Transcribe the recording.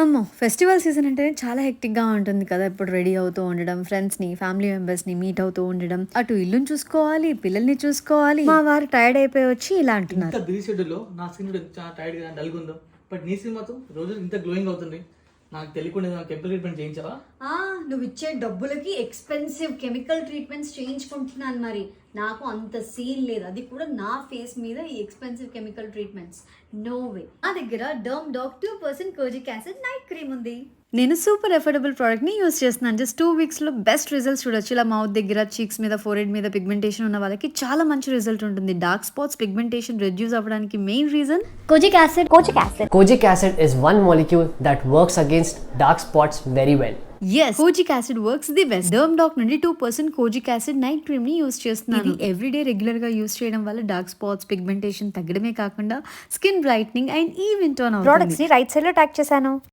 అమ్మో! Festival season అంటేనే చాలా హెక్టిక్‌గా ఉంటుంది కదా! ఎప్పుడు రెడీ అవుతూ ఉండడం, ఫ్రెండ్స్‌ని, ఫ్యామిలీ మెంబర్స్‌ని మీట్ అవుతూ ఉండడం, అటు ఇల్లుని చూసుకోవాలి, పిల్లల్ని చూసుకోవాలి. మా వారు టైర్డ్ అయిపోయి వచ్చి ఇలా ఇంత అంటున్నారు. బిజీ షెడ్యూల్‌లో నా స్కిన్ కూడా చాలా టైర్డ్‌గా, డల్‌గా ఉందో. బట్ నీ స్కిన్ మాత్రం రోజు ఇంత గ్లోయింగ్ అవుతుంది. నాకు తెలియకుండా ఏదైనా కెమికల్ ట్రీట్మెంట్ చేయించావా? ఆ! నువ్విచ్చే డబ్బులకి ఎక్స్‌పెన్సివ్ కెమికల్ ట్రీట్మెంట్స్ చేయించుకుంటున్నాను మరి. నాకు అంత సీన్ లేదు. అది కూడా నా ఫేస్ మీద ఈ expensive chemical treatments. No way. నా దగ్గర Derm Doc 2% kojic acid night cream ఉంది. నేను సూపర్ అఫోర్డబుల్ ప్రోడక్ట్‌ని యూజ్ చేస్తున్నాను. జస్ట్ 2 వీక్స్‌లో బెస్ట్ రిజల్ట్స్ చూడొచ్చు. ఇలా మౌత్ దగ్గర, చీక్స్ మీద, ఫోర్‌హెడ్ మీద పిగ్మెంటేషన్ ఉన్న వాళ్ళకి చాలా మంచి రిజల్ట్ ఉంటుంది. డార్క్ స్పాట్స్, పిగ్మెంటేషన్ రెడ్యూస్ అవ్వడానికి main reason kojic acid. Kojic acid is one molecule that works against dark spots very well. yes kojic acid works the best. Derm Doc నుండి 2% kojic acid night cream ని use చేస్తున్నాను. ఇది everyday regular గా use చేయడం వల్ల dark spots, pigmentation తగ్గడమే కాకుండా skin brightening and even tone అవుతుంది. Products ని రైట్ సైడ్ లో ట్యాగ్ చేశాను.